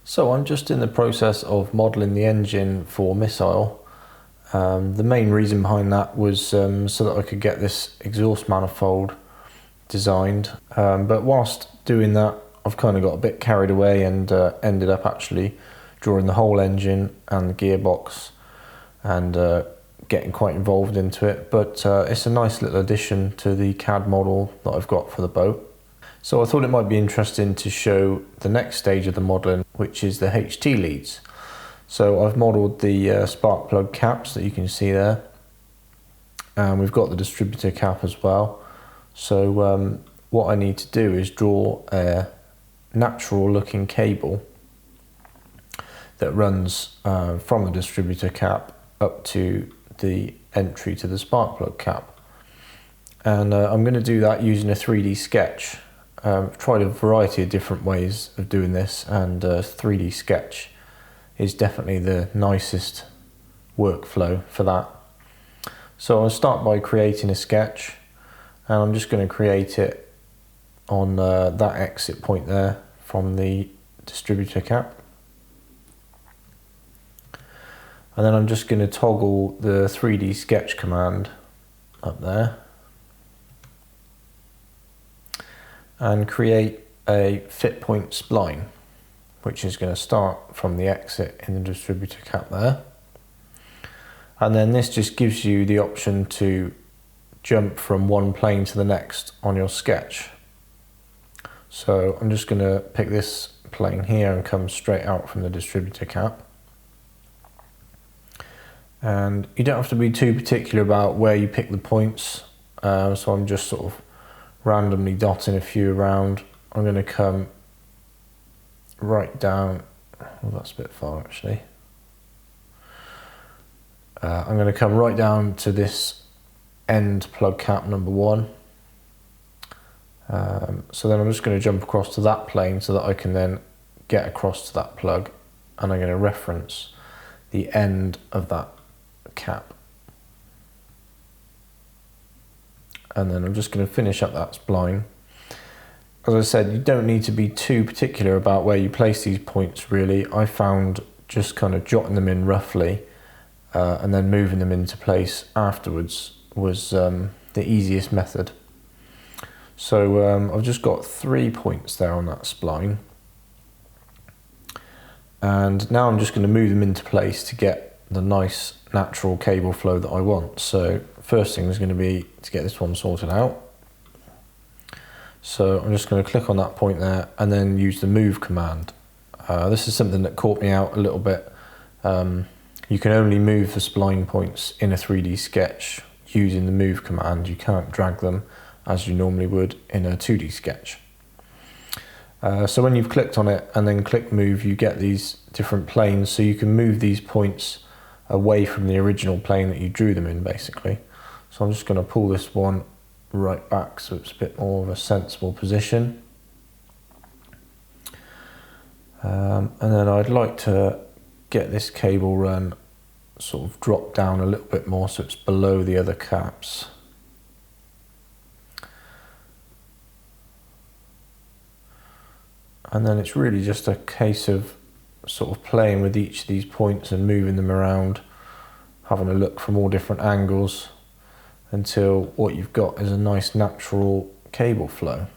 So I'm just in the process of modelling the engine for Missile. The main reason behind that was so that I could get this exhaust manifold designed. But whilst doing that, I've kind of got a bit carried away and ended up actually drawing the whole engine and the gearbox and getting quite involved into it. But it's a nice little addition to the CAD model that I've got for the boat. So I thought it might be interesting to show the next stage of the modelling, which is the HT leads. So I've modelled the spark plug caps that you can see there, and we've got the distributor cap as well. So what I need to do is draw a natural looking cable that runs from the distributor cap up to the entry to the spark plug cap. And I'm going to do that using a 3D sketch. I've tried a variety of different ways of doing this, and 3D sketch is definitely the nicest workflow for that. So I'll start by creating a sketch, and I'm just going to create it on that exit point there from the distributor cap. And then I'm just going to toggle the 3D sketch command up there and create a fit point spline, which is going to start from the exit in the distributor cap there. And then this just gives you the option to jump from one plane to the next on your sketch. So I'm just going to pick this plane here and come straight out from the distributor cap. And you don't have to be too particular about where you pick the points, so I'm just sort of randomly dotting a few around. I'm going to come right down, well, that's a bit far actually. I'm going to come right down to this end plug cap number 1. So then I'm just going to jump across to that plane so that I can then get across to that plug, and I'm going to reference the end of that cap. And then I'm just going to finish up that spline. As I said, you don't need to be too particular about where you place these points really. I found just kind of jotting them in roughly and then moving them into place afterwards was the easiest method. So I've just got 3 points there on that spline, and now I'm just going to move them into place to get the nice natural cable flow that I want. So first thing is going to be to get this one sorted out. So I'm just going to click on that point there and then use the move command. This is something that caught me out a little bit. You can only move the spline points in a 3D sketch using the move command. You can't drag them as you normally would in a 2D sketch. So when you've clicked on it and then click move, you get these different planes, so you can move these points away from the original plane that you drew them in basically. So I'm just going to pull this one right back so it's a bit more of a sensible position. And then I'd like to get this cable run sort of drop down a little bit more so it's below the other caps. And then it's really just a case of sort of playing with each of these points and moving them around, having a look from all different angles until what you've got is a nice natural cable flow.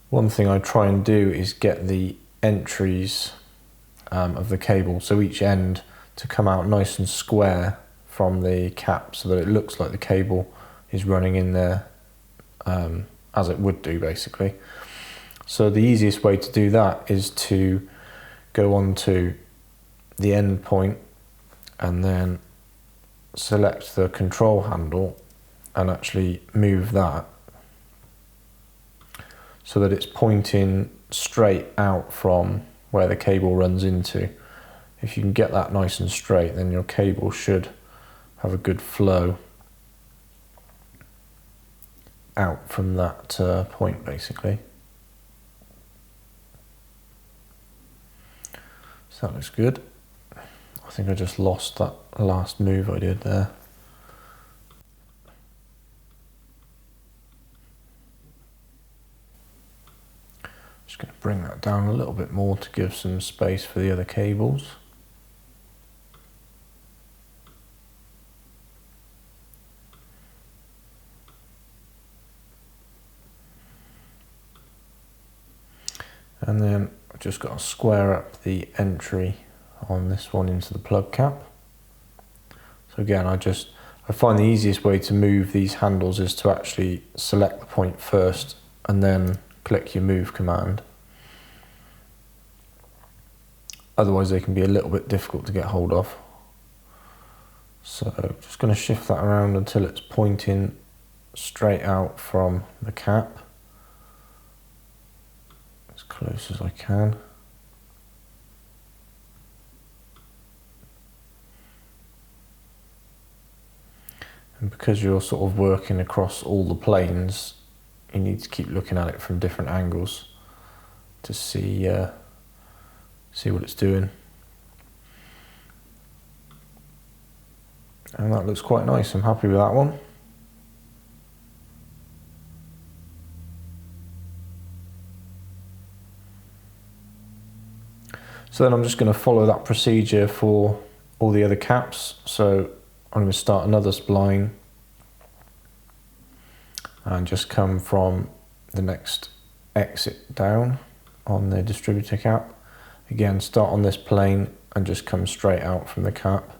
One thing I try and do is get the entries of the cable, so each end to come out nice and square from the cap so that it looks like the cable is running in there as it would do basically. So the easiest way to do that is to go on to the end point and then select the control handle and actually move that so that it's pointing straight out from where the cable runs into. If you can get that nice and straight, then your cable should have a good flow out from that point basically. So that looks good. I think I just lost that last move I did there. Just going to bring that down a little bit more to give some space for the other cables. And then I've just got to square up the entry on this one into the plug cap. So again, I find the easiest way to move these handles is to actually select the point first and then click your move command. Otherwise they can be a little bit difficult to get hold of. So just going to shift that around until it's pointing straight out from the cap, as close as I can. And because you're sort of working across all the planes, you need to keep looking at it from different angles to see what it's doing. And that looks quite nice. I'm happy with that one. So then I'm just going to follow that procedure for all the other caps. So I'm going to start another spline and just come from the next exit down on the distributor cap. Again, start on this plane and just come straight out from the cap.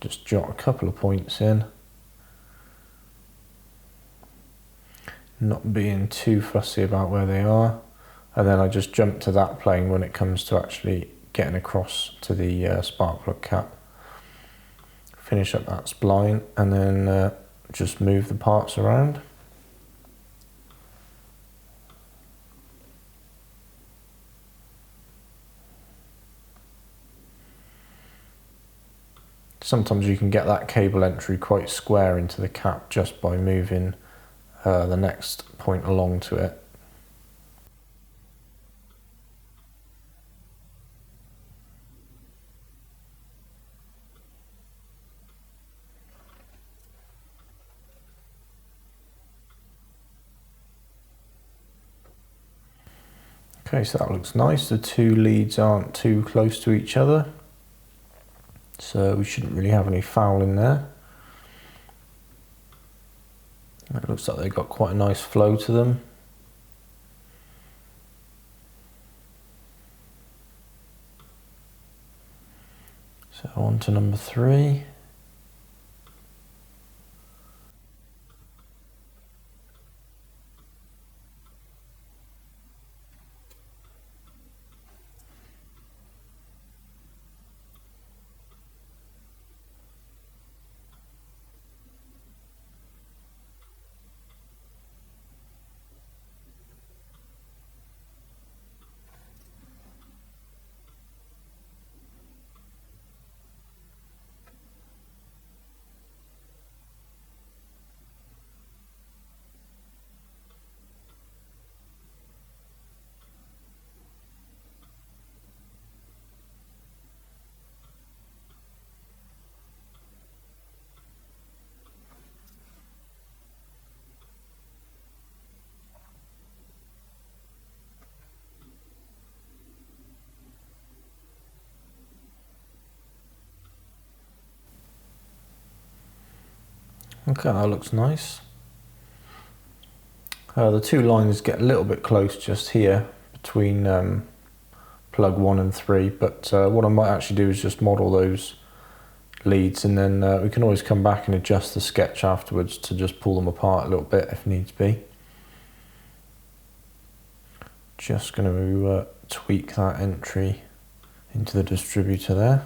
Just jot a couple of points in, not being too fussy about where they are, and then I just jump to that plane when it comes to actually getting across to the spark plug cap. Finish up that spline and then just move the parts around. Sometimes you can get that cable entry quite square into the cap just by moving the next point along to it. Okay, so that looks nice. The two leads aren't too close to each other, so we shouldn't really have any foul in there. It looks like they've got quite a nice flow to them. So on to number 3. Okay, that looks nice. The two lines get a little bit close just here between plug 1 and 3, but what I might actually do is just model those leads, and then we can always come back and adjust the sketch afterwards to just pull them apart a little bit if needs be. Just going to tweak that entry into the distributor there.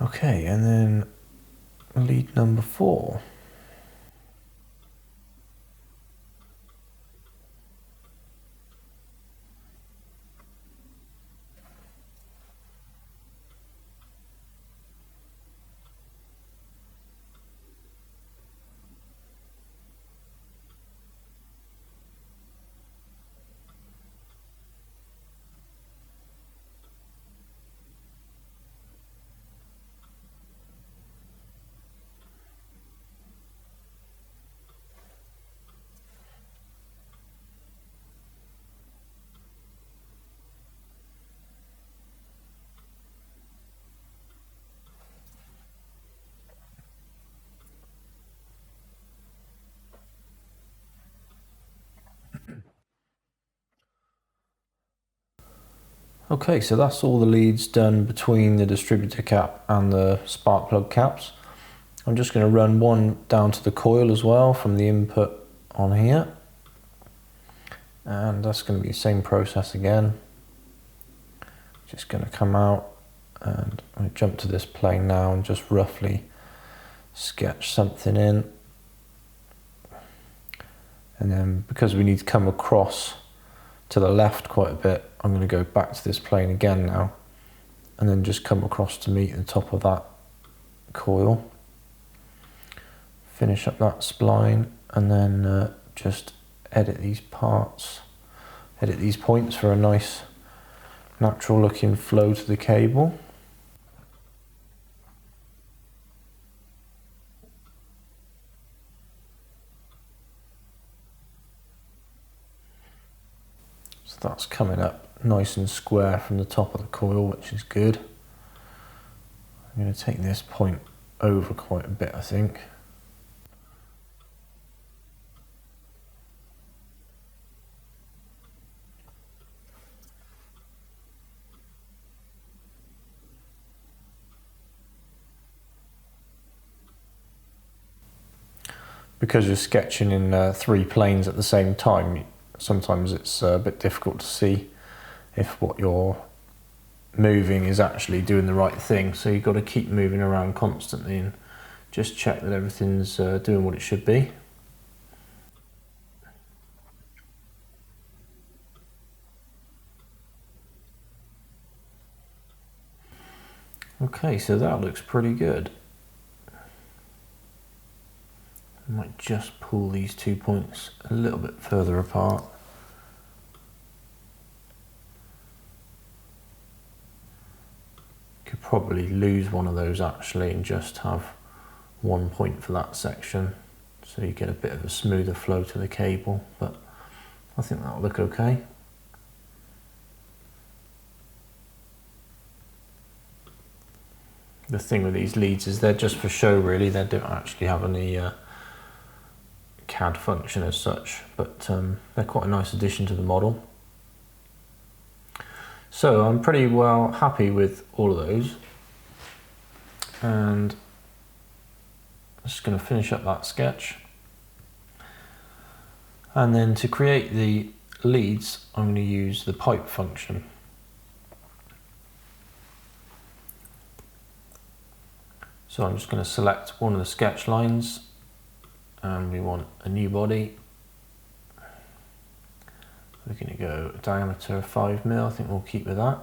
Okay, and then lead number 4. Okay, so that's all the leads done between the distributor cap and the spark plug caps. I'm just going to run one down to the coil as well from the input on here. And that's going to be the same process again. Just going to come out and I jump to this plane now and just roughly sketch something in. And then because we need to come across to the left quite a bit, I'm going to go back to this plane again now and then just come across to meet the top of that coil. Finish up that spline and then just edit these parts, edit these points for a nice natural looking flow to the cable. So that's coming up nice and square from the top of the coil, which is good. I'm going to take this point over quite a bit, I think. Because you're sketching in 3 planes at the same time, sometimes it's a bit difficult to see if what you're moving is actually doing the right thing. So you've got to keep moving around constantly and just check that everything's doing what it should be. Okay, so that looks pretty good. I might just pull these 2 points a little bit further apart. Could probably lose one of those actually and just have 1 point for that section, so you get a bit of a smoother flow to the cable, but I think that'll look okay. The thing with these leads is they're just for show really, they don't actually have any CAD function as such, but they're quite a nice addition to the model. So I'm pretty well happy with all of those, and I'm just going to finish up that sketch. And then to create the leads, I'm going to use the pipe function. So I'm just going to select one of the sketch lines, and we want a new body. We're going to go diameter of 5mm, I think we'll keep with that.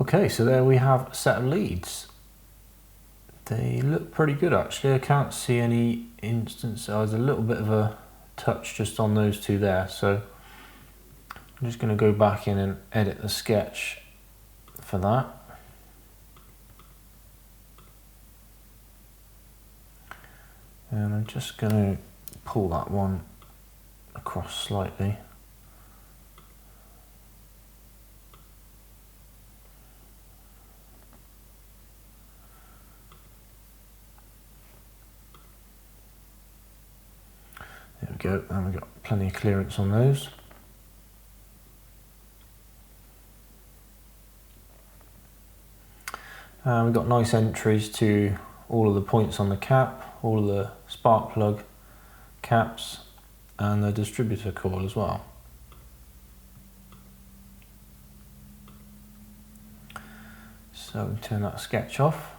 Okay, so there we have a set of leads. They look pretty good actually. I can't see any instance. There's a little bit of a touch just on those two there, so I'm just going to go back in and edit the sketch for that. And I'm just going to pull that one across slightly. There we go, and we've got plenty of clearance on those. We've got nice entries to all of the points on the cap, all of the spark plug caps, and the distributor coil as well. So turn that sketch off.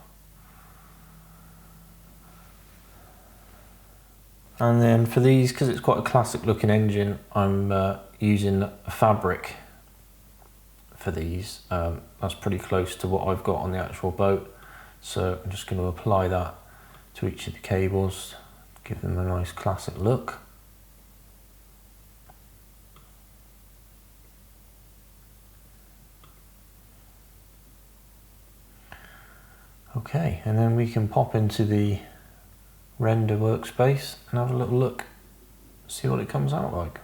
And then for these, because it's quite a classic looking engine, I'm using a fabric for these. That's pretty close to what I've got on the actual boat. So I'm just going to apply that to each of the cables, give them a nice classic look. Okay, and then we can pop into the render workspace and have a little look, see what it comes out like.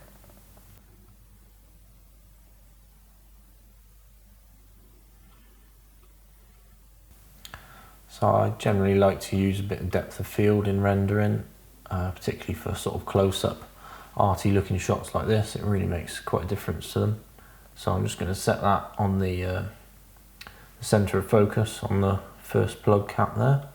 So I generally like to use a bit of depth of field in rendering, particularly for sort of close-up arty looking shots like this. It really makes quite a difference to them. So I'm just going to set that on the center of focus on the first plug cap there.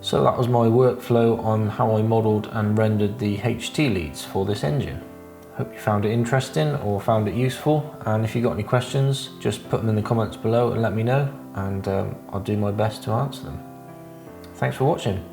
So that was my workflow on how I modelled and rendered the HT leads for this engine. Hope you found it interesting or found it useful, and if you got any questions, just put them in the comments below and let me know, and I'll do my best to answer them. Thanks for watching.